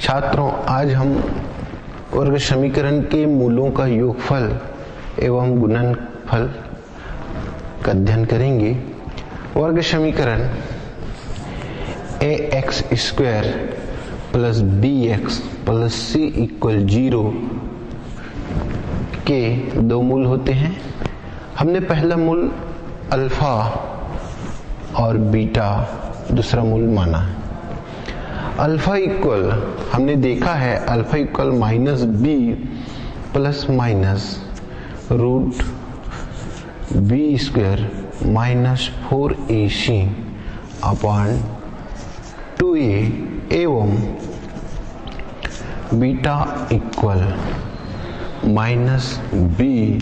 छात्रों, आज हम वर्ग समीकरण के मूलों का योगफल एवं गुणनफल का अध्ययन करेंगे। वर्ग समीकरण ax square plus bx plus c equal 0 के दो मूल होते हैं। हमने पहला मूल अल्फा और बीटा दूसरा मूल माना है। अल्फा इक्वल हमने देखा है alpha equal minus B plus minus root B square minus 4ac upon 2a एवं beta equal minus B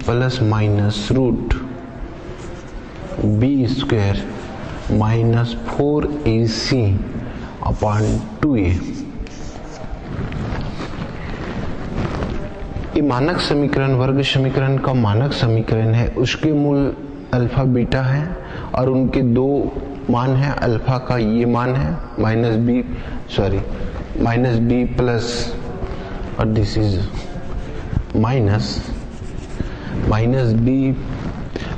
plus minus root B square minus 4ac upon 2a। ये मानक समीकरण वर्ग समीकरण का मानक समीकरण है। उसके मूल अल्फा बीटा है और उनके दो मान है। अल्फा का ये मान है माइनस बी प्लस और this is minus B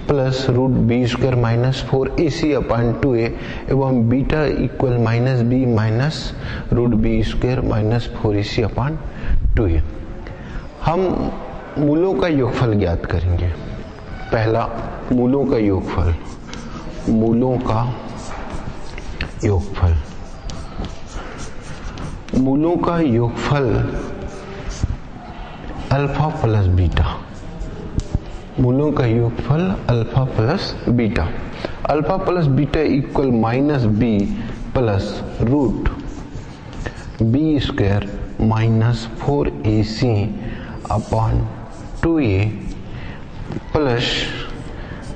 plus root B square minus 4ac upon 2a एवं beta equal minus B minus root B square minus 4ac upon 2a। हम मूलों का योगफल ज्ञात करेंगे। पहला मूलों का योगफल, मूलों का योगफल, मूलों का योगफल अल्फा प्लस बीटा, मूलों का योगफल alpha plus beta. Alpha plus beta equal minus B plus root B square minus 4ac upon 2a plus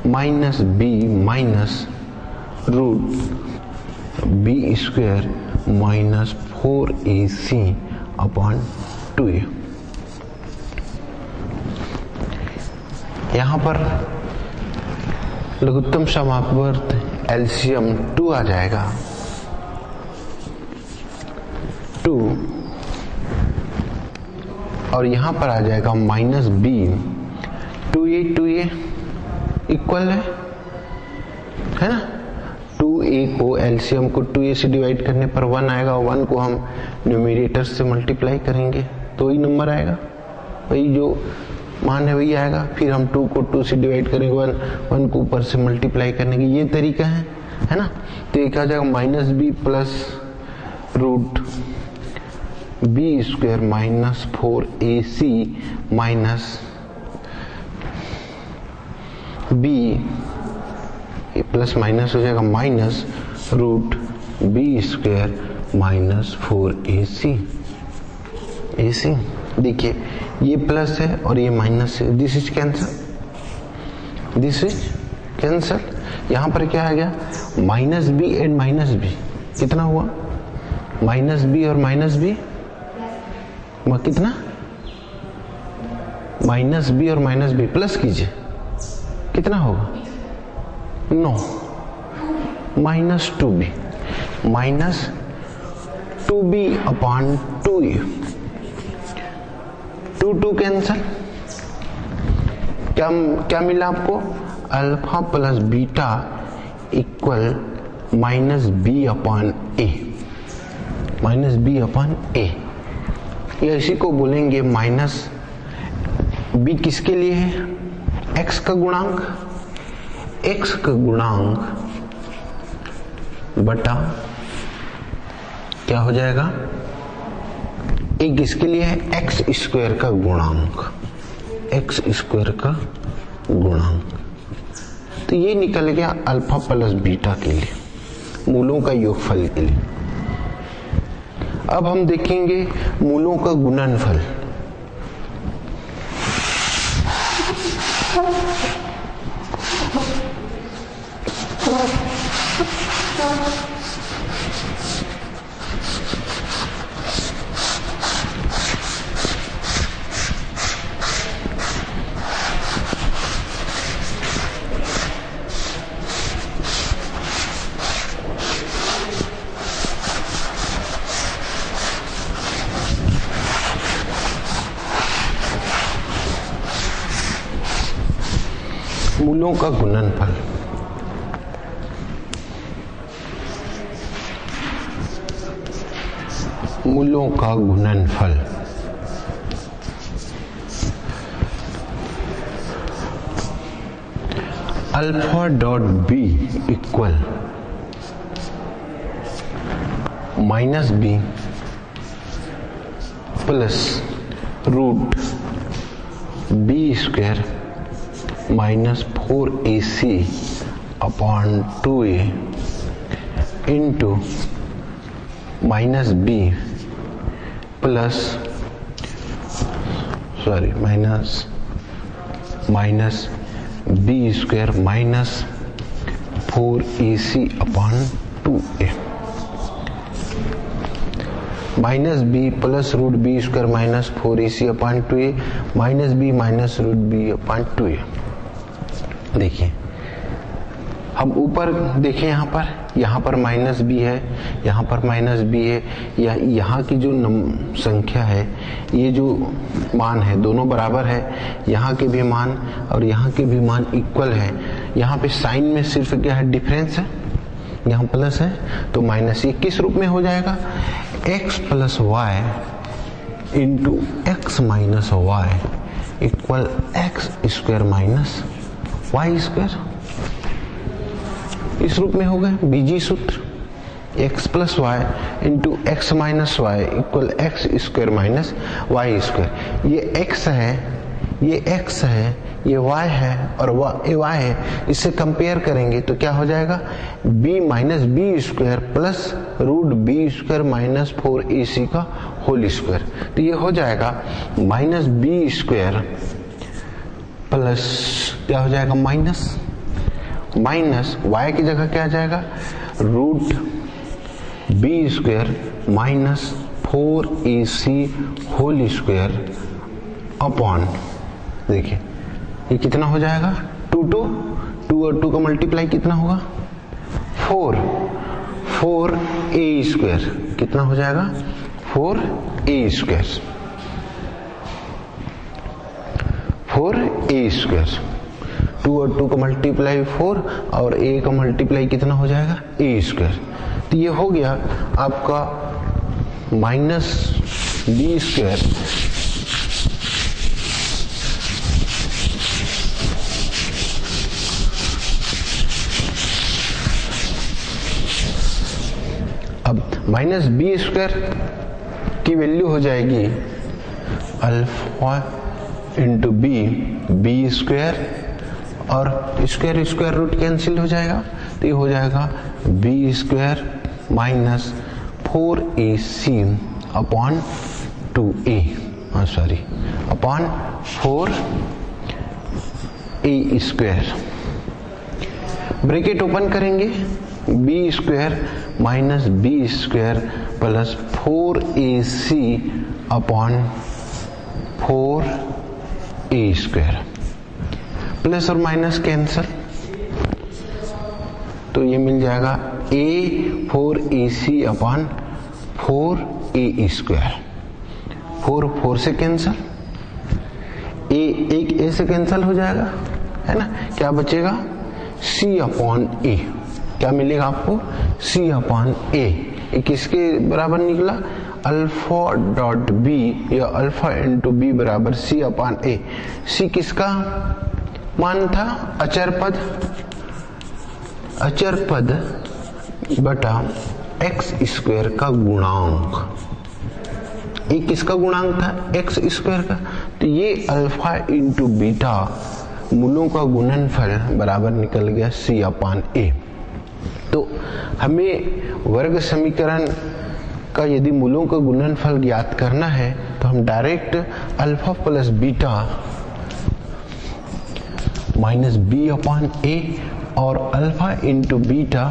minus B minus root B square minus 4ac upon 2a। यहाँ पर लघुत्तम समापवर्त LCM 2 आ जाएगा। 2 और यहाँ पर आ जाएगा माइनस बी। 2a इक्वल है ना। 2a को एलसीएम को 2a से डिवाइड करने पर 1 आएगा। 1 को हम न्यूमरेटर से मल्टीप्लाई करेंगे तो वही नंबर आएगा, वही जो मान है वही आएगा। फिर हम 2 को 2 से डिवाइड करेंगे, 1 को ऊपर से मल्टीप्लाई करने की ये तरीका है ना। तो ये क्या हो जाएगा minus B plus root B square minus 4ac minus B plus minus हो जाएगा minus root B square minus 4ac। देखिए ये प्लस है और ये माइनस है। This is cancel. यहाँ पर क्या आ गया minus B and minus B कितना हुआ, माइनस बी और माइनस बी कितना, माइनस बी और माइनस बी प्लस कीजिए कितना होगा 9 minus 2b upon 2a। 2 cancel. क्या मिला आपको alpha plus beta equal minus B upon A. या इसी को बोलेंगे माइनस बी किसके लिए है, एक्स का गुणांक, एक्स का गुणांक बटा क्या हो जाएगा एक किसके लिए है एक्स स्क्वायर का गुणांक, एक्स स्क्वायर का गुणांक। तो ये निकल गया अल्फा प्लस बीटा के लिए, मूलों का योगफल के लिए। अब हम देखेंगे मूलों का गुणनफल। मूलों का गुणनफल, मूलों का गुणनफल alpha dot B equal minus B plus root B square minus 4ac upon 2a into minus B plus minus B square minus 4ac upon 2a minus B plus root B square minus 4ac upon 2a minus root B upon 2a। देखिए हम ऊपर देखें, यहाँ पर minus B है, यहाँ पर minus B है, या यहाँ की जो संख्या है, ये जो मान है दोनों बराबर है, यहाँ के भी मान और यहाँ के भी मान इक्वल है। यहाँ पे साइन में सिर्फ क्या है, डिफरेंस है, यहाँ प्लस है तो माइनस। ये किस रूप में हो जाएगा, x plus Y into X minus Y equal x square minus Y square. इस रूप में हो गए बीजी सूत्र, x plus Y into X minus Y equal x square minus Y square. ये x है, ये x है, ये y है और ये y है। इससे कंपेयर करेंगे तो क्या हो जाएगा, b minus B square plus root B square minus 4ac का होल स्क्वायर। तो ये हो जाएगा माइनस बी स्क्वायर प्लस क्या हो जाएगा माइनस y की जगह क्या आ जाएगा, root B square minus 4ac whole square upon, देखिए ये कितना हो जाएगा, 2 और 2 का मल्टीप्लाई कितना होगा, 4a स्क्वायर कितना हो जाएगा, 4a स्क्वायर 2 और 2 का मल्टीप्लाई 4 और a का मल्टीप्लाई कितना हो जाएगा, a स्क्वायर। तो ये हो गया आपका माइनस बी स्क्वायर अब माइनस बी स्क्वायर की वैल्यू हो जाएगी अल्फा इंटू बी स्क्वायर और स्क्वायर स्क्वायर रूट कैंसिल हो जाएगा, तो ये हो जाएगा B square minus 4ac upon 2a upon 4a square. Bracket open करेंगे, B square minus B square plus 4ac upon 4a square, plus और माइनस कैंसल, तो ये मिल जाएगा a 4ac upon 4a square. 4 से कैंसल, एक a से cancel हो जाएगा, है ना, क्या बचेगा c अपॉन a, क्या मिलेगा आपको, c अपॉन a। ये किसके बराबर निकला, अल्फा डॉट बी या अल्फा इंटू बी बराबर c अपॉन a। c किसका मान था, अचर पद बटा एक्स स्क्वायर का गुणांक। ये किसका गुणांक था, एक्स स्क्वायर का। तो ये अल्फा इंटू बीटा मूलों का गुणनफल बराबर निकल गया c अपॉन a। तो हमें वर्ग समीकरण का यदि मूलों का गुणनफल ज्ञात करना है तो हम direct alpha plus beta minus B upon A और alpha into beta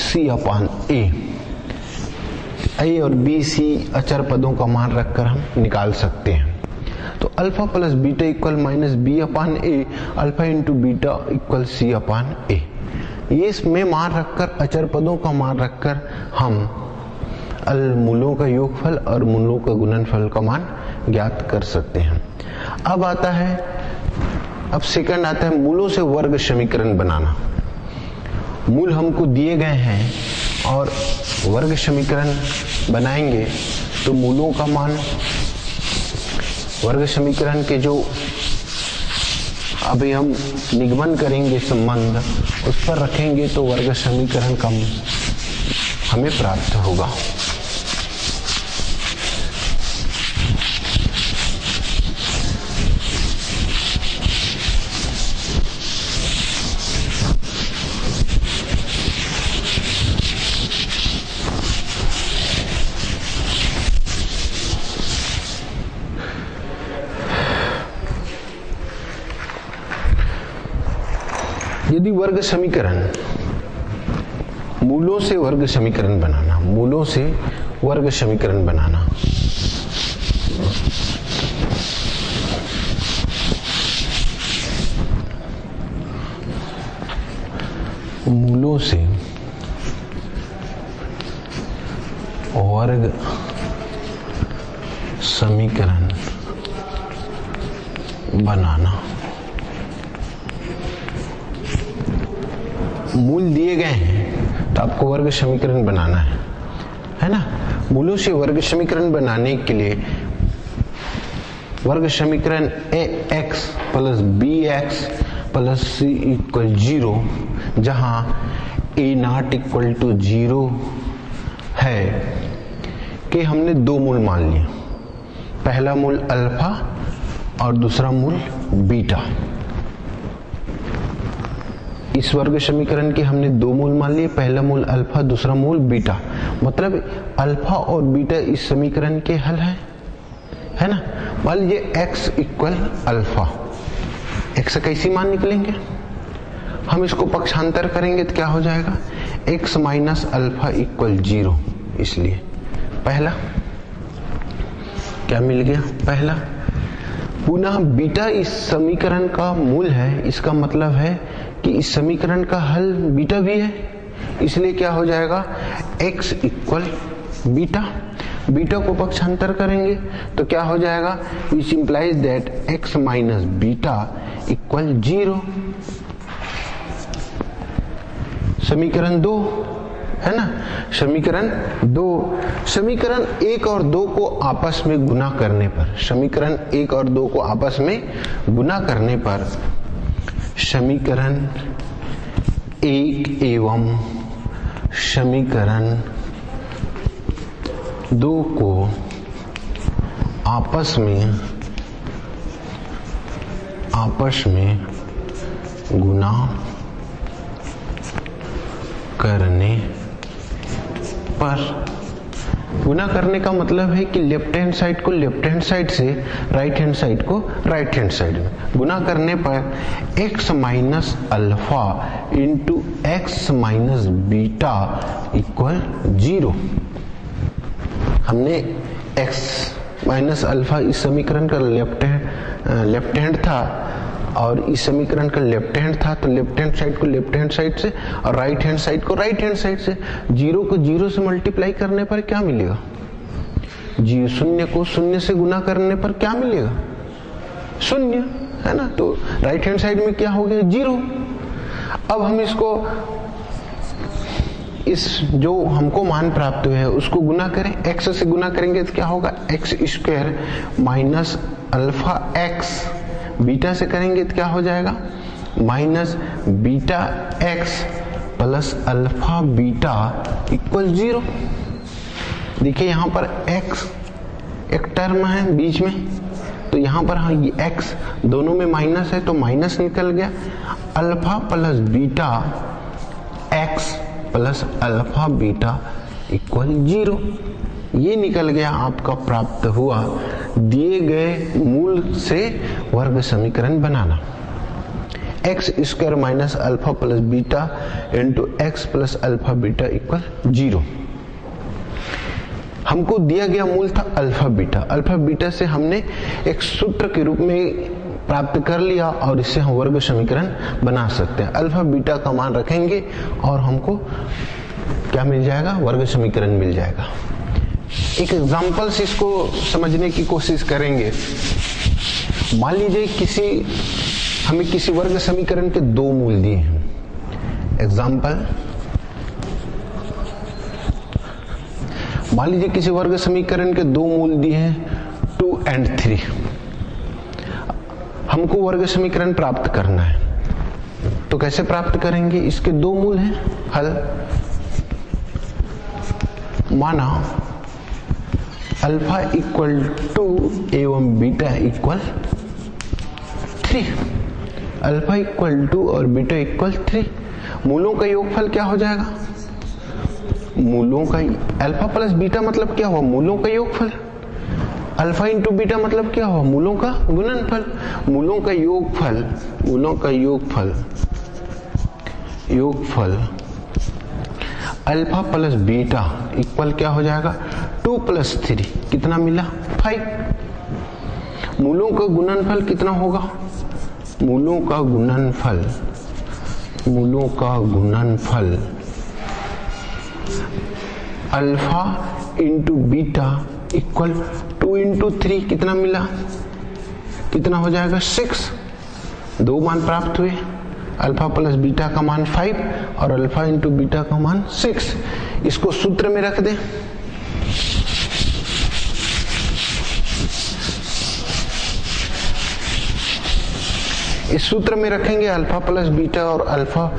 C upon A और बी सी अचर पदों का मान रखकर हम निकाल सकते हैं। तो alpha plus beta equal minus B upon A, alpha into beta equal C upon A. ये इसमें मान रखकर, अचर पदों का मान रखकर हम मूलों का योगफल और मूलों का गुणनफल का मान ज्ञात कर सकते हैं। अब आता है अब सेकंड आता है मूलों से वर्ग समीकरण बनाना। मूल हमको दिए गए हैं और वर्ग समीकरण बनाएंगे तो मूलों का मान, वर्ग समीकरण के जो अभी हम निगमन करेंगे संबंध, उस पर रखेंगे तो वर्ग समीकरण का हमें प्राप्त होगा। यदि वर्ग समीकरण, मूलों से वर्ग समीकरण बनाना, मूलों से वर्ग समीकरण बनाना, मूलों से वर्ग समीकरण बनाना। मूल दिए गए हैं तो आपको वर्ग समीकरण बनाना है ना। मूलों से वर्ग समीकरण बनाने के लिए वर्ग समीकरण ax plus bx plus c equal 0, जहां a नॉट इक्वल टू 0 है कि हमने दो मूल मान लिए, पहला मूल अल्फा और दूसरा मूल बीटा। इस वर्ग समीकरण के हमने दो मूल मान लिए, पहला मूल अल्फा, दूसरा मूल बीटा। मतलब अल्फा और बीटा इस समीकरण के हल है ना। मान लीजिए x इक्वल अल्फा, x कैसी मान निकलेंगे, हम इसको पक्षांतर करेंगे तो क्या हो जाएगा, x माइनस अल्फा इक्वल 0। इसलिए पहला क्या मिल गया, पहला। पुनः बीटा इस समीकरण का मूल है, इसका मतलब है कि इस समीकरण का हल बीटा भी है, इसलिए क्या हो जाएगा, x इक्वल बीटा। बीटा को पक्षांतर करेंगे तो क्या हो जाएगा, which implies that x minus beta equal 0। समीकरण 2 है ना, समीकरण 2। समीकरण 1 और 2 को आपस में गुना करने पर, समीकरण 1 और 2 को आपस में गुना करने पर समीकरण 1 एवं समीकरण 2 को आपस में गुना करने पर, गुना करने का मतलब है कि लेफ्ट हैंड साइड को लेफ्ट हैंड साइड से, राइट हैंड साइड को राइट हैंड साइड में गुना करने पर x minus alpha into X minus beta equal 0। हमने x माइनस अल्फा इस समीकरण का लेफ्ट हैंड था और इस समीकरण का लेफ्ट हैंड था, तो लेफ्ट हैंड साइड को लेफ्ट हैंड साइड से और राइट हैंड साइड को राइट हैंड साइड से, 0 को 0 से मल्टीप्लाई करने पर क्या मिलेगा, 0 को 0 से गुना करने पर क्या मिलेगा, 0 है ना। तो राइट हैंड साइड में क्या हो गया, 0। अब हम इसको, इस जो हमको मान प्राप्त हुए है उसको गुना करें, x से गुना करेंगे तो क्या होगा, x square minus alpha x, beta से करेंगे तो क्या हो जाएगा, minus beta x plus alpha beta equal 0। देखिए यहाँ पर x एक टर्म है बीच में, तो यहाँ पर हाँ ये x दोनों में माइनस है तो माइनस निकल गया, alpha plus beta x plus alpha beta equal 0। ये निकल गया आपका प्राप्त हुआ दिए गए मूल से वर्ग समीकरण बनाना। X square minus alpha plus beta into X plus alpha beta equal 0। हमको दिया गया मूल था अल्फा बीटा। अल्फा बीटा से हमने एक सूत्र के रूप में प्राप्त कर लिया और इससे हम वर्ग समीकरण बना सकते हैं। अल्फा बीटा का मान रखेंगे और हमको क्या मिल जाएगा, वर्ग समीकरण मिल जाएगा। एक एग्जांपल से इसको समझने की कोशिश करेंगे। मान लीजिए किसी हमें किसी वर्ग समीकरण के दो मूल दिए हैं। एग्जाम्पल, मान लीजिए किसी वर्ग समीकरण के दो मूल दिए हैं 2 और 3। हमको वर्ग समीकरण प्राप्त करना है, तो कैसे प्राप्त करेंगे? इसके दो मूल हैं, हल। माना अल्फा इक्वल टू एवं beta equal 3। Alpha equal two और बीटा इक्वल 3। मूलों का योगफल क्या हो जाएगा? मूलों का, अल्फा प्लस बीटा मतलब क्या हुआ? मूलों का योगफल। अल्फा इंटू बीटा मतलब क्या हुआ? मूलों का गुणनफल। मूलों का योगफल, मूलों का योगफल अल्फा प्लस बीटा इक्वल क्या हो जाएगा? 2 + 3 कितना मिला? 5। मूलों का गुणनफल कितना होगा? मूलों का गुणनफल अल्फा इंटू बीटा इक्वल 2 × 3 कितना मिला? कितना हो जाएगा? 6। दो मान प्राप्त हुए, अल्फा प्लस बीटा का मान 5 और अल्फा इंटू बीटा का मान 6। इसको सूत्र में रख दें। इस सूत्र में रखेंगे अल्फा प्लस बीटा और अल्फा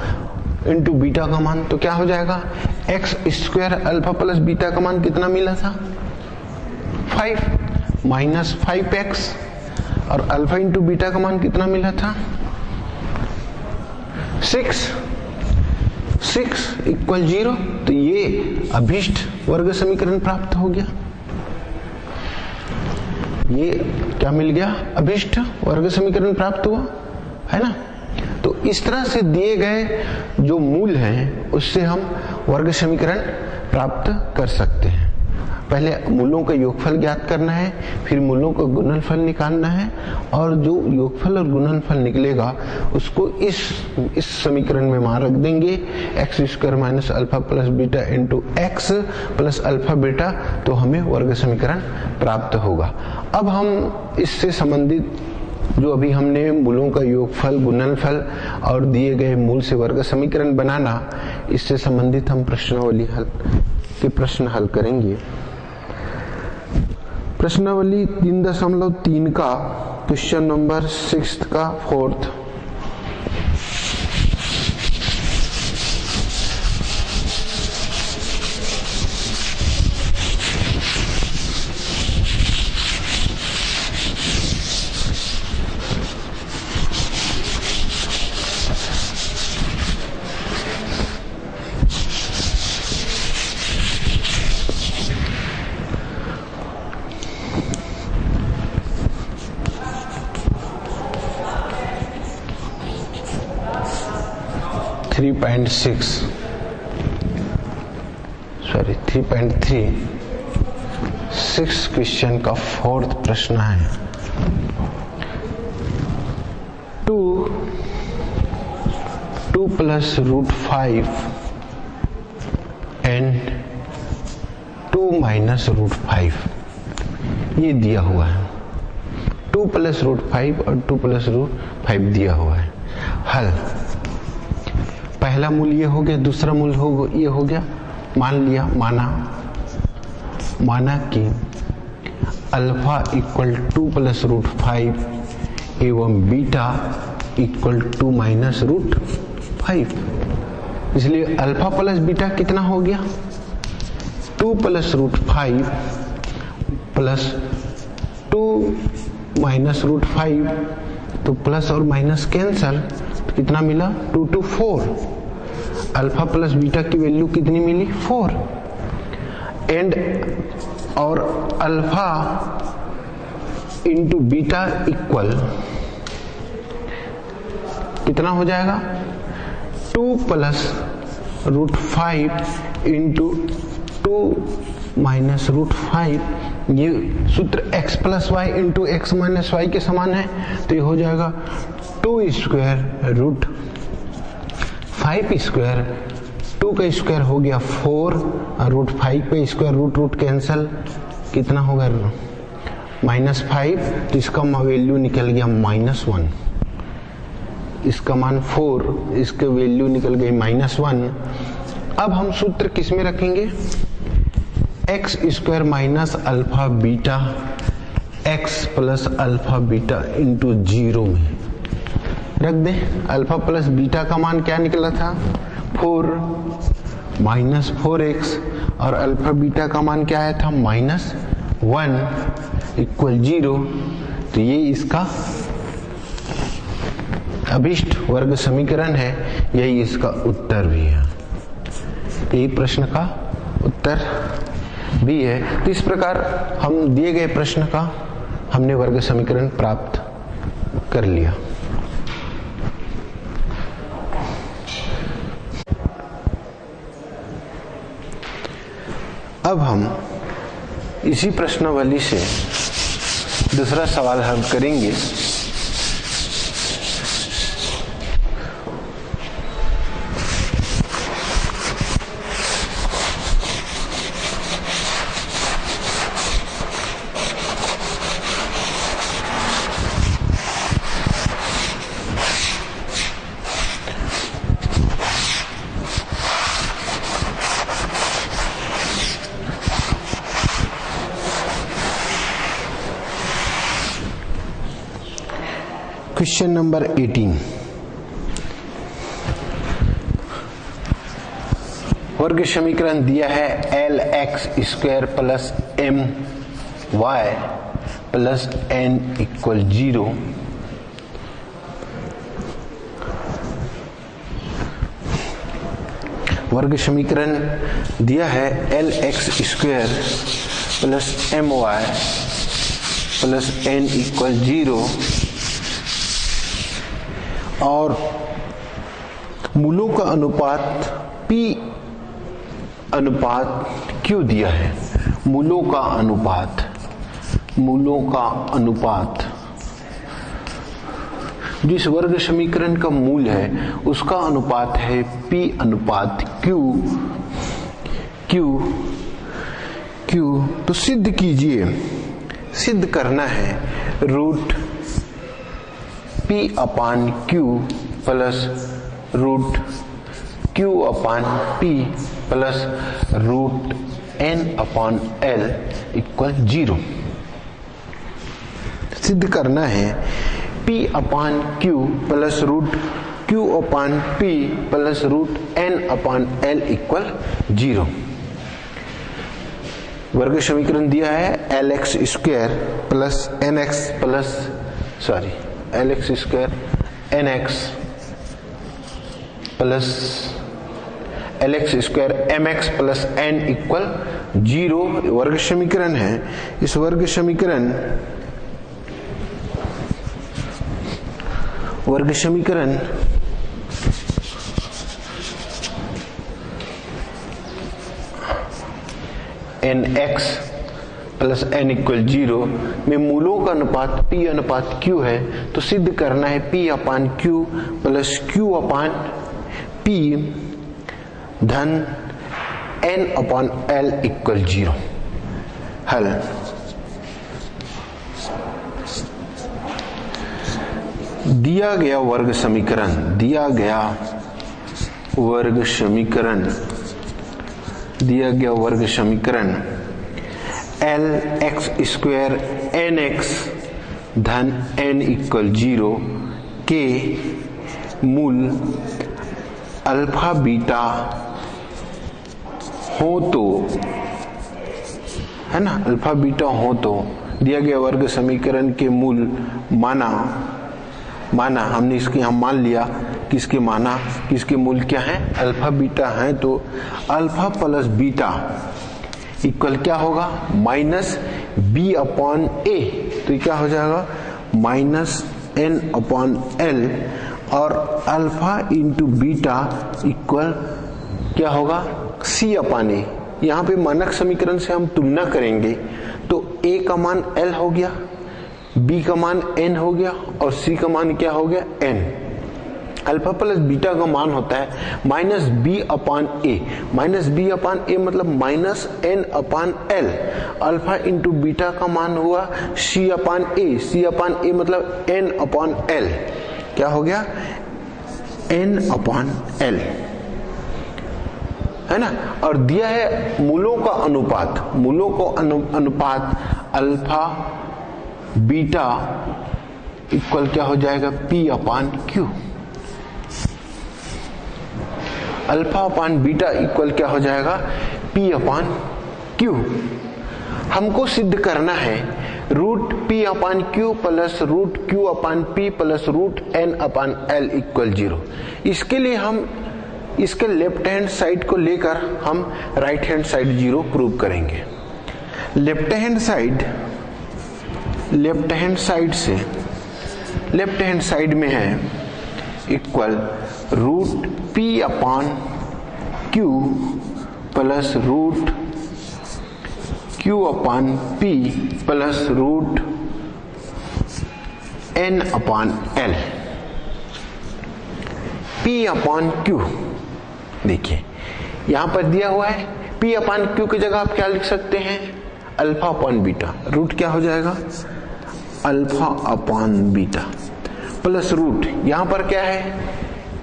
इंटू बीटा का मान, तो क्या हो जाएगा? x² अल्फा प्लस बीटा का मान कितना मिला था? 5 माइनस 5x और अल्फा इंटू बीटा का मान कितना मिला था? 6 इक्वल 0। तो ये अभीष्ट वर्ग समीकरण प्राप्त हो गया। ये क्या मिल गया? अभीष्ट वर्ग समीकरण प्राप्त हुआ, है ना। तो इस तरह से दिए गए जो मूल हैं उससे हम वर्ग समीकरण प्राप्त कर सकते हैं। पहले मूलों का योगफल ज्ञात करना है, फिर मूलों का गुणनफल निकालना है, और जो योगफल और गुणनफल निकलेगा उसको इस समीकरण में मान रख देंगे, x² - alpha plus beta into x plus alpha beta, तो हमें वर्ग समीकरण प्राप्त होगा। अब हम इससे संबंधित जो अभी हमने मूलों का योगफल, गुणनफल और दिए गए मूल से वर्ग समीकरण बनाना, इससे संबंधित हम प्रश्नावली के प्रश्न हल करेंगे। प्रश्नावली 3.3 का क्वेश्चन नंबर 6 का 4th। सॉरी 3.3 6 क्वेश्चन का 4th प्रश्न है। 2 + √5 एंड 2 - √5 ये दिया हुआ है। 2 + √5 और 2 + √5 दिया हुआ है। हल, पहला मूल ये हो गया, दूसरा मूल ये हो गया। मान लिया, माना कि अल्फा इक्वल 2 + √5 एवं बीटा इक्वल 2 - √5। इसलिए अल्फा प्लस बीटा कितना हो गया? 2 + √5 प्लस 2 - √5, तो प्लस और माइनस कैंसल, तो कितना मिला? 2 × 4। अल्फा प्लस बीटा की वैल्यू कितनी मिली? 4। एंड और अल्फा इंटू बीटा इक्वल कितना हो जाएगा? 2 + √5 इंटू 2 - √5। ये सूत्र x + y into x - y के समान है, तो ये हो जाएगा 2² √5²। 2 का स्क्वायर हो गया 4 और √5 का स्क्वायर रूट कैंसल, कितना होगा? -5। तो इसका वैल्यू निकल गया -1। इसका मान 4, इसके वैल्यू निकल गई -1। अब हम सूत्र किस में रखेंगे, x square minus alpha beta x plus alpha beta into 0 में रख दें। अल्फा प्लस बीटा का मान क्या निकला था, 4 माइनस 4x, और अल्फा बीटा का मान क्या आया था, -1 इक्वल 0। तो ये इसका अभिष्ट वर्ग समीकरण है, यही इसका उत्तर भी है, यही प्रश्न का उत्तर भी है। तो इस प्रकार हम दिए गए प्रश्न का हमने वर्ग समीकरण प्राप्त कर लिया। अब हम इसी प्रश्नावली से दूसरा सवाल हल करेंगे। क्वेश्चन नंबर 18, वर्ग समीकरण दिया है L X square plus M Y plus N equal 0। वर्ग समीकरण दिया है L X square plus M Y plus N equal 0 और मूलों का अनुपात P अनुपात Q दिया है। मूलों का अनुपात जिस वर्ग समीकरण का मूल है उसका अनुपात है P अनुपात Q। तो सिद्ध कीजिए, सिद्ध करना है root P upon Q plus root Q upon P plus root N upon L equal 0। सिद्ध करना है P upon Q plus root Q upon P plus root N upon L equal 0। वर्ग समीकरण दिया है L X square plus N X plus L X square N X plus L X square M X plus N equal 0 वर्ग समीकरण है। इस वर्ग समीकरण N X plus N equal 0 में मूलों का अनुपात P अनुपात Q है। तो सिद्ध करना है P upon Q plus Q upon P धन N अपान L इक्वल 0। हल दिया गया वर्ग समीकरण L X square N X धन एन इक्वल 0 के मूल अल्फा बीटा हो तो, है ना, अल्फा बीटा हो तो दिया गया वर्ग समीकरण के मूल माना हमने इसके हम मान लिया कि इसके मूल क्या है, अल्फा बीटा है। तो अल्फा प्लस बीटा इक्वल क्या होगा, माइनस बी अपॉन ए। तो ये क्या हो जाएगा, माइनस एन अपॉन एल, और अल्फा इंटू बीटा इक्वल क्या होगा, सी अपॉन ए। यहाँ पे मानक समीकरण से हम तुलना करेंगे तो ए का मान एल हो गया, बी का मान एन हो गया और सी का मान क्या हो गया, एन। अल्फा प्लस बीटा का मान होता है माइनस बी अपान ए। माइनस बी अपान ए मतलब minus N upon L. Alpha into beta का मान हुआ सी अपान ए। सी अपान ए मतलब एन अपान एल। क्या हो गया, n अपॉन l, है ना। और दिया है मूलों का अनुपात, मूलों को अनुपात अल्फा बीटा इक्वल क्या हो जाएगा, p upon q। Alpha upon beta equal क्या हो जाएगा, p अपॉन q। हमको सिद्ध करना है root p upon q plus root q upon p plus root n upon l equal 0। इसके लिए हम इसके लेफ्ट हैंड साइड को लेकर हम राइट हैंड साइड 0 प्रूव करेंगे। लेफ्ट हैंड साइड में है equal root p upon q plus root q upon p plus root n upon l। p upon q देखिए यहां पर दिया हुआ है, p अपॉन q की जगह आप क्या लिख सकते हैं, अल्फा अपॉन बीटा। रूट क्या हो जाएगा, alpha upon beta plus root यहां पर क्या है,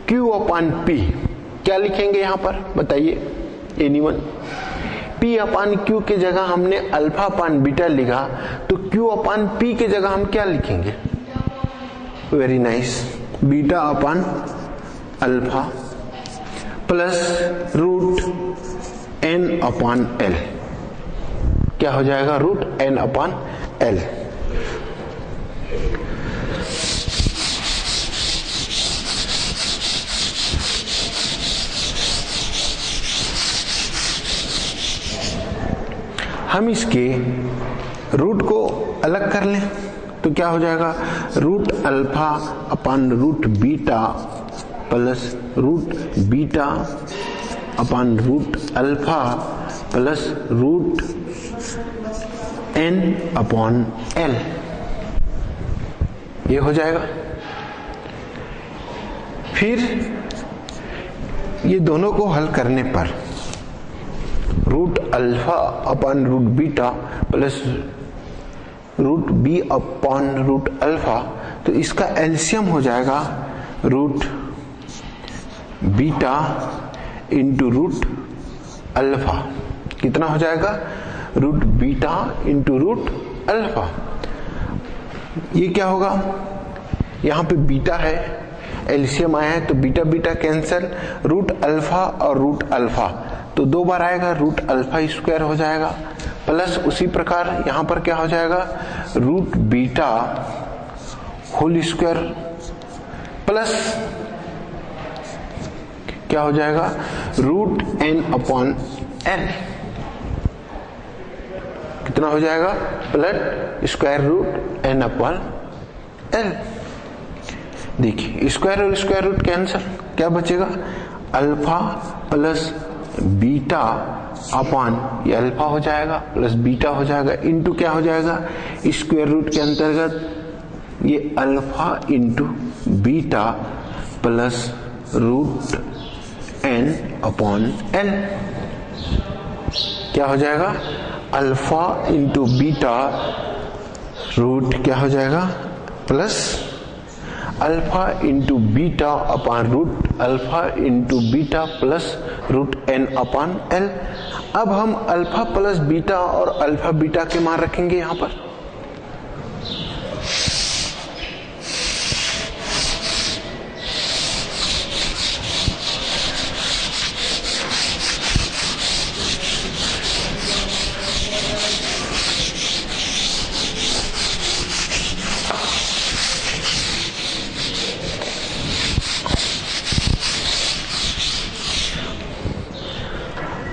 q अपॉन p। क्या लिखेंगे यहां पर बताइए एनीवन। p अपॉन q की जगह हमने अल्फा अपॉन बीटा लिखा, तो q अपॉन p की जगह हम क्या लिखेंगे, very nice, beta upon alpha plus root n upon l। क्या हो जाएगा, रूट n अपॉन l। हम इसके रूट को अलग कर लें तो क्या हो जाएगा, root alpha upon root beta plus root beta upon root alpha plus root n upon l। ये हो जाएगा। फिर ये दोनों को हल करने पर root alpha upon root beta plus root b upon root alpha, तो इसका एलसीएम हो जाएगा root beta into root alpha. कितना हो जाएगा, root beta into root alpha. ये क्या होगा, यहां पे बीटा है, एलसीएम आया है तो beta beta cancel, root alpha और रूट अल्फा तो 2 बार आएगा, रूट अल्फा स्क्वायर हो जाएगा प्लस उसी प्रकार यहां पर क्या हो जाएगा, root beta whole square plus क्या हो जाएगा, रूट n अपॉन l। कितना हो जाएगा, plus square root n upon l। देखिए स्क्वायर और स्क्वायर रूट कैंसिल, क्या बचेगा, अल्फा प्लस बीटा अपॉन ये अल्फा हो जाएगा प्लस बीटा हो जाएगा इंटू क्या हो जाएगा, स्क्वायर रूट के अंतर्गत ये alpha into beta plus root n upon l। क्या हो जाएगा, अल्फा इंटू बीटा रूट क्या हो जाएगा, plus alpha into beta upon root alpha into beta plus root n upon l। अब हम अल्फा प्लस बीटा और अल्फा बीटा के मान रखेंगे यहां पर।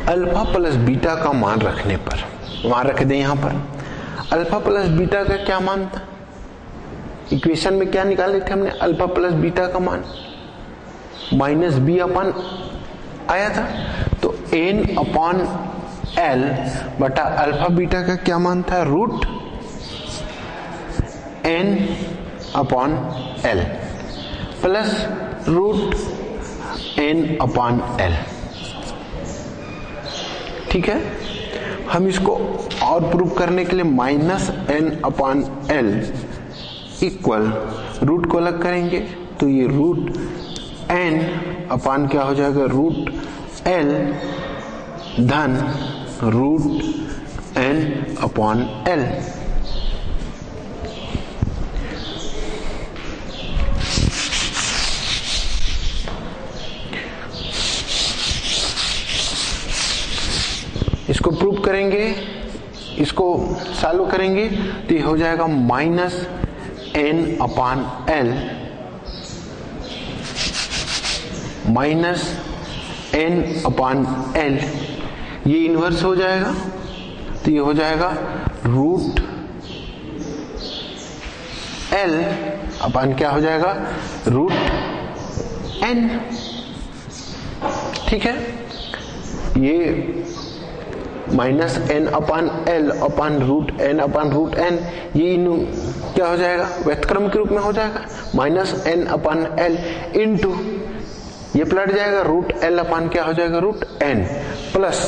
अल्फा प्लस बीटा का मान रखने पर, मान रख दें यहां पर, अल्फा प्लस बीटा का क्या मान था, इक्वेशन में क्या निकाले थे हमने, अल्फा प्लस बीटा का मान माइनस बी अपॉन आया था, तो n अपॉन l बटा अल्फा बीटा का क्या मान था, root n upon l plus root n upon l। ठीक है, हम इसको और प्रूव करने के लिए minus n upon l equal root को अलग करेंगे तो ये रूट एन अपान क्या हो जाएगा रूट एल धन रूट एन अपॉन एल। इसको प्रूव करेंगे, इसको सॉल्व करेंगे तो ये हो जाएगा minus N upon L minus N upon L, ये इनवर्स हो जाएगा तो ये हो जाएगा रूट एल अपान क्या हो जाएगा रूट एन। ठीक है, ये minus N upon L upon root N upon root N, ये क्या हो जाएगा व्युत्क्रम के रूप में हो जाएगा minus N upon L into ये पलट जाएगा रूट एल अपान क्या हो जाएगा root N plus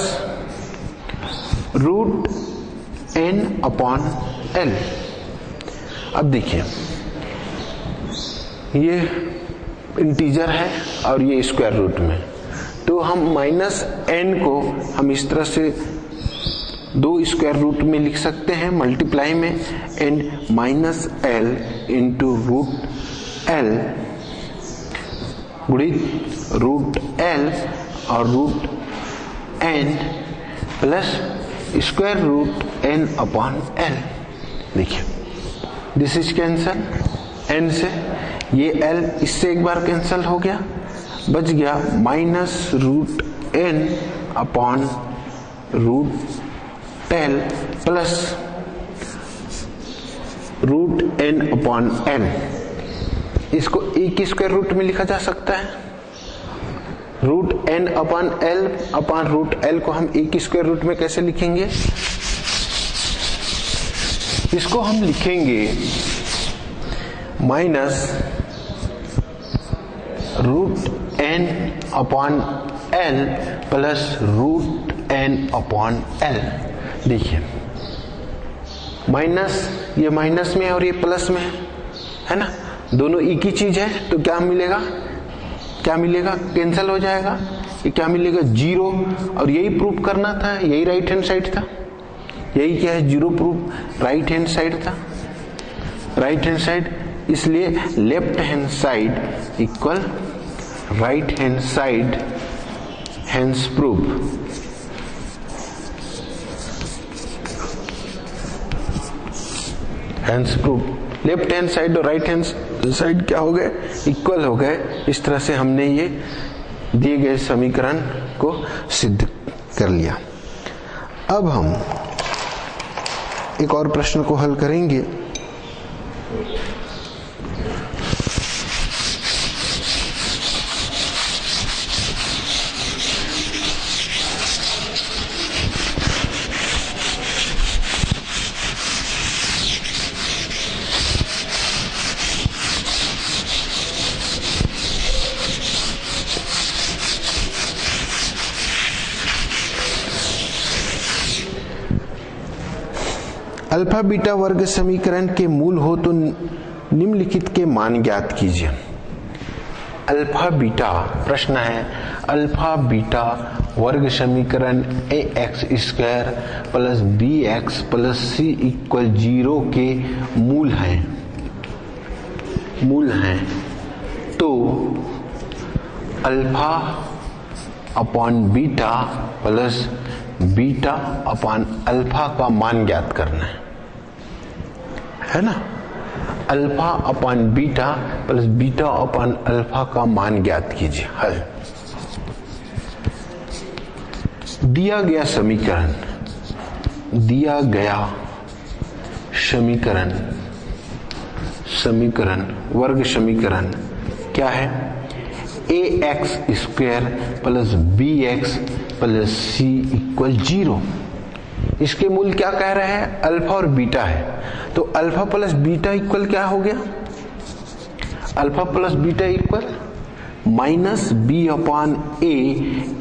root N upon L. अब देखिए ये इंटीजर है और ये स्क्वायर रूट में, तो हम माइनस एन को हम इस तरह से दो स्क्वायर रूट में लिख सकते हैं मल्टीप्लाई में, and minus L into root L गुणित रूट एल और root N plus square root N upon L. देखिए दिस इज कैंसल एन से, ये एल इससे एक बार कैंसल हो गया, बच गया minus root N upon root L plus root N upon N. इसको एक ही स्क्वायर रूट में लिखा जा सकता है, root N upon L upon root L को हम एक ही स्क्वायर रूट में कैसे लिखेंगे, इसको हम लिखेंगे minus root N upon L plus root N upon L. देखिए माइनस, ये माइनस में और ये प्लस में है ना, दोनों एक ही चीज है, तो क्या मिलेगा कैंसिल हो जाएगा, ये क्या मिलेगा जीरो, और यही प्रूफ करना था, यही राइट हैंड साइड था, यही क्या है zero proof right hand side था, राइट हैंड साइड, इसलिए left hand side equal right hand side, hence proof. Hence proof left hand side और राइट हैंड साइड क्या हो गए इक्वल हो गए। इस तरह से हमने ये दिए गए समीकरण को सिद्ध कर लिया। अब हम एक और प्रश्न को हल करेंगे। अल्फा बीटा वर्ग समीकरण के मूल हो तो निम्नलिखित के मान ज्ञात कीजिए। अल्फा बीटा प्रश्न है, अल्फा बीटा वर्ग समीकरण A X square plus B X plus C equal 0 के मूल हैं, तो alpha upon beta plus beta upon alpha का मान ज्ञात करना है ना। Alpha upon beta plus beta upon alpha का मान ज्ञात कीजिए। हल दिया गया समीकरण वर्ग समीकरण क्या है, A X square plus B X plus C equal 0। इसके मूल क्या कह रहे हैं, अल्फा और बीटा है, तो अल्फा प्लस बीटा इक्वल क्या हो गया, alpha plus beta equal minus B upon A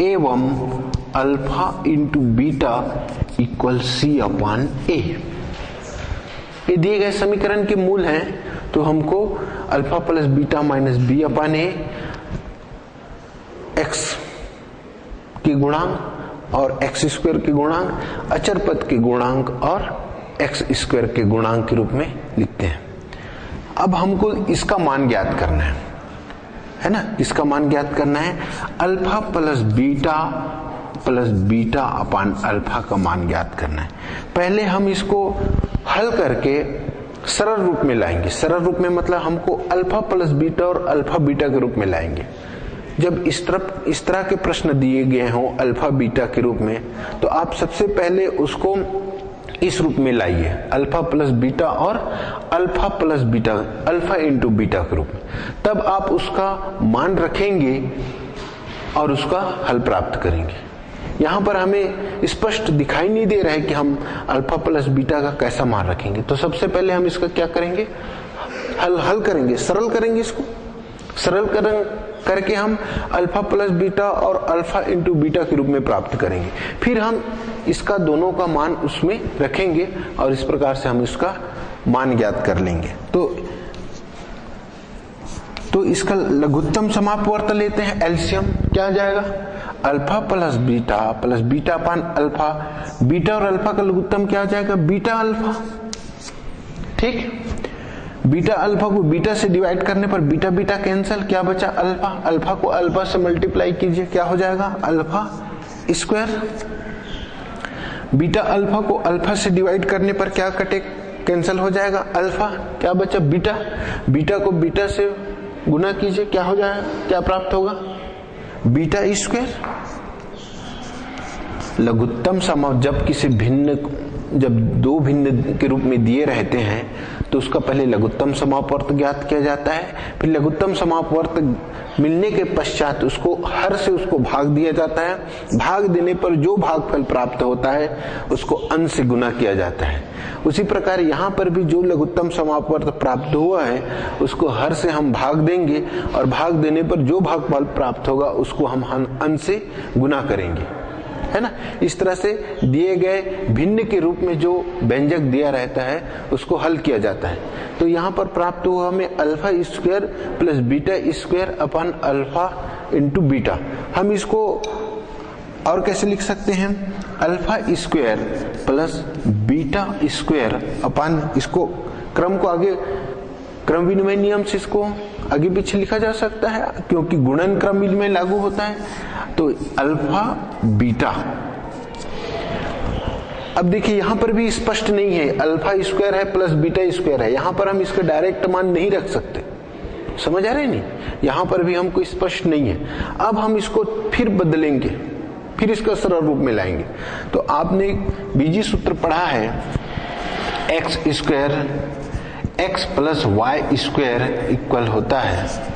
एवं alpha into beta equal C upon A. ये दिए गए समीकरण के मूल हैं, तो हमको alpha plus beta minus B upon A x की गुणांक और x स्क्वायर की गुणांक, अचर पद के गुणांक और x स्क्वायर के गुणांक के रूप में लिखते हैं। अब हमको इसका मान ज्ञात करना है ना, इसका मान ज्ञात करना है। अल्फा प्लस बीटा अपान अल्फा का मान ज्ञात करना है। पहले हम इसको हल करके सरल रूप में लाएंगे। सरल रूप में मतलब हमको अल्फा प्लस बीटा और अल्फा बीटा के रूप में लाएंगे। जब इस तरह के प्रश्न दिए गए हों अल्फा बीटा के रूप में, तो आप सबसे पहले उसको इस रूप में लाइए, अल्फा प्लस बीटा और alpha plus beta, alpha into beta के रूप में। तब आप उसका मान रखेंगे और उसका हल प्राप्त करेंगे। यहां पर हमें स्पष्ट दिखाई नहीं दे रहा है कि हम अल्फा प्लस बीटा का कैसा मान रखेंगे। तो सबसे पहले हम इसका क्या करेंगे, हल करेंगे, सरल करेंगे। इसको सरल करके हम अल्फा प्लस बीटा और अल्फा इंटू बीटा के रूप में प्राप्त करेंगे। फिर हम इसका दोनों का मान उसमें रखेंगे और इस प्रकार से हम इसका मान ज्ञात कर लेंगे। तो इसका लघुत्तम समापवर्त लेते हैं, एलसीएम क्या आ जाएगा, अल्फा प्लस बीटा अपान अल्फा। बीटा और अल्फा का लघुत्तम क्या आ जाएगा, बीटा अल्फा। ठीक, बीटा अल्फा को बीटा से डिवाइड करने पर बीटा बीटा कैंसिल, क्या बचा अल्फा। अल्फा को अल्फा से मल्टीप्लाई कीजिए, क्या हो जाएगा अल्फा स्क्वायर। बीटा अल्फा को अल्फा से डिवाइड करने पर क्या कटे, कैंसिल हो जाएगा अल्फा, क्या बचा बीटा। बीटा को बीटा से गुना कीजिए, क्या हो जाएगा, क्या प्राप्त होगा बीटा स्क्वायर। लघुत्तम समाप जब दो भिन्न के रूप में दिए रहते हैं तो उसका पहले लघुत्तम समापवर्त ज्ञात किया जाता है। फिर लघुत्तम समापवर्त मिलने के पश्चात उसको हर से उसको भाग दिया जाता है। भाग देने पर जो भागफल प्राप्त होता है उसको अंश से गुना किया जाता है। उसी प्रकार यहाँ पर भी जो लघुत्तम समापवर्त प्राप्त हुआ है उसको हर से हम भाग देंगे और भाग देने पर जो भागफल प्राप्त होगा उसको हम अंश से गुना करेंगे, है ना। इस तरह से दिए गए भिन्न के रूप में जो व्यंजक दिया रहता है उसको हल किया जाता है। तो यहाँ पर प्राप्त हुआ हमें alpha square plus beta square upon alpha into beta. हम इसको और कैसे लिख सकते हैं, alpha square plus beta square upon, इसको क्रम को आगे क्रम विनिमय नियम से इसको आगे पीछे लिखा जा सकता है क्योंकि गुणन क्रम विनिमय लागू होता है। तो अल्फा बीटा, अब देखिए यहां पर भी स्पष्ट नहीं है, अल्फा स्क्वायर है प्लस बीटा स्क्वायर है, यहां पर हम इसका डायरेक्ट मान नहीं रख सकते, समझ आ रहे नहीं, यहां पर भी हमको स्पष्ट नहीं है। अब हम इसको फिर बदलेंगे, फिर इसका सरल रूप में लाएंगे। तो आपने बीजी सूत्र पढ़ा है, x square x plus y square equal होता है,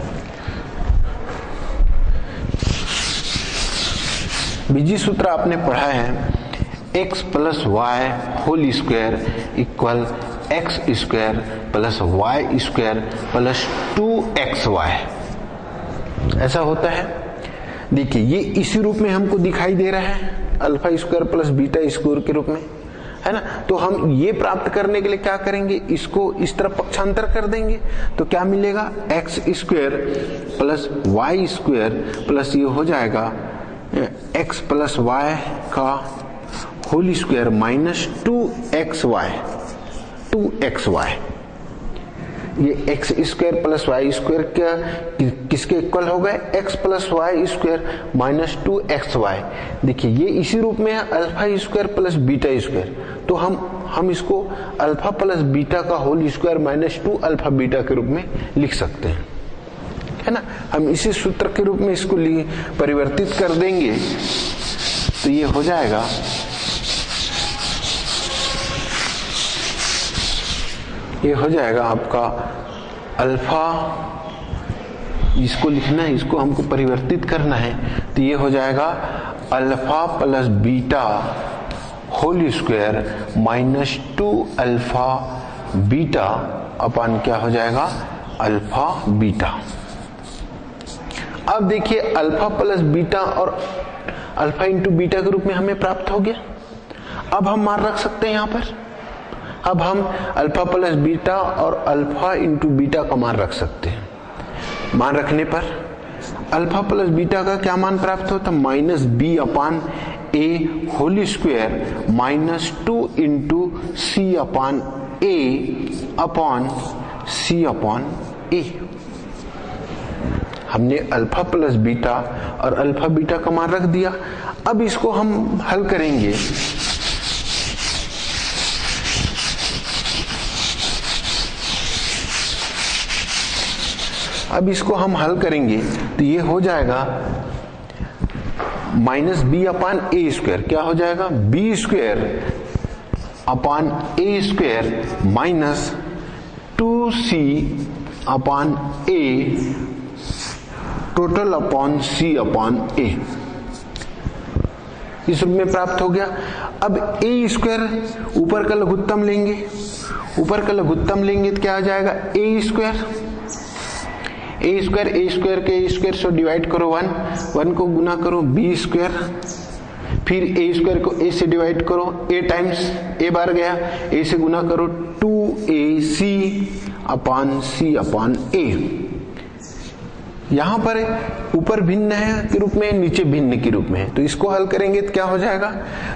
बीजी सूत्र आपने पढ़ा है x plus y whole square equal x square plus y square plus 2xy, ऐसा होता है। देखिए ये इसी रूप में हमको दिखाई दे रहा है, alpha square plus beta square के रूप में, है ना। तो हम ये प्राप्त करने के लिए क्या करेंगे, इसको इस तरफ पक्षांतर कर देंगे तो क्या मिलेगा, x square plus y square plus ये हो जाएगा एक्स प्लस वाई का होल स्क्वायर माइनस 2xy। ये x square plus y square क्या किसके इक्वल हो गए, x plus y square minus 2xy। देखिए ये इसी रूप में है, alpha square plus beta square. तो हम इसको अल्फा प्लस बीटा का whole square minus 2 alpha beta के रूप में लिख सकते हैं, है ना। हम इसी सूत्र के रूप में इसको परिवर्तित कर देंगे तो ये हो जाएगा आपका अल्फा, इसको लिखना है, इसको हमको परिवर्तित करना है तो ये हो जाएगा alpha plus beta whole square minus 2 alpha beta अपान क्या हो जाएगा अल्फा बीटा। अब देखिए अल्फा प्लस बीटा और अल्फा इंटू बीटा के रूप में हमें प्राप्त हो गया। अब हम मान रख सकते हैं यहाँ पर, अब हम अल्फा प्लस बीटा और अल्फा इंटू बीटा का मान रख सकते हैं। मान रखने पर अल्फा प्लस बीटा का क्या मान प्राप्त होता? माइनस बी अपान ए होल स्क्वायर माइनस 2 इंटू सी अपान सी अपॉन ए। हमने अल्फा प्लस बीटा और अल्फा बीटा का मान रख दिया। अब इसको हम हल करेंगे। अब इसको हम हल करेंगे तो ये हो जाएगा माइनस बी अपान ए स्क्वायर। क्या हो जाएगा? बी स्क्वायर अपान ए स्क्वायर माइनस 2c अपान ए टोटल अपॉन सी अपॉन ए। इस रूप में प्राप्त हो गया। अब ए स्क्वायर ऊपर का लघुत्तम लेंगे, ऊपर का लघुत्तम लेंगे तो क्या हो जाएगा? ए स्क्वायर के ए स्क्वायर से डिवाइड करो 1 को गुना करो बी स्क्वायर, फिर ए स्क्वायर को ए से डिवाइड करो, ए टाइम्स ए बार गया, ए से गुना करो 2ac अपान सी अपान ए। यहां पर ऊपर भिन्न है के रूप में, नीचे भिन्न के रूप में है, तो इसको हल करेंगे तो क्या हो जाएगा?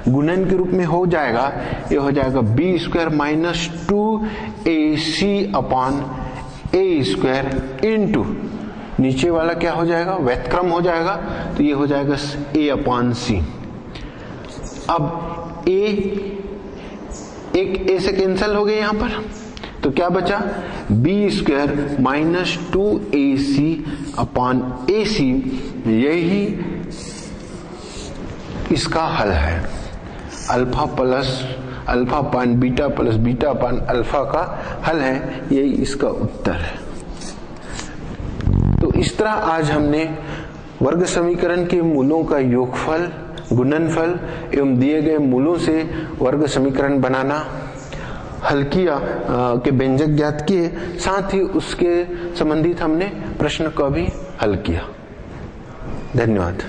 गुणन के रूप में हो जाएगा। ये हो जाएगा बी स्क्वायर माइनस 2ac अपान ए स्क्वायर इंटू नीचे वाला क्या हो जाएगा? व्युत्क्रम हो जाएगा, तो ये हो जाएगा ए अपान सी। अब एक ए से कैंसिल हो गए यहां पर, तो क्या बचा? बी स्क्वायर माइनस 2ac अपान ac। यही इसका हल है। अल्फा अपान बीटा प्लस बीटा अपान अल्फा का हल है। यही इसका उत्तर है। तो इस तरह आज हमने वर्ग समीकरण के मूलों का योगफल, गुणनफल एवं दिए गए मूलों से वर्ग समीकरण बनाना, हल किया के व्यंजक ज्ञात किए, साथ ही उसके संबंधित हमने प्रश्न का भी हल किया। धन्यवाद।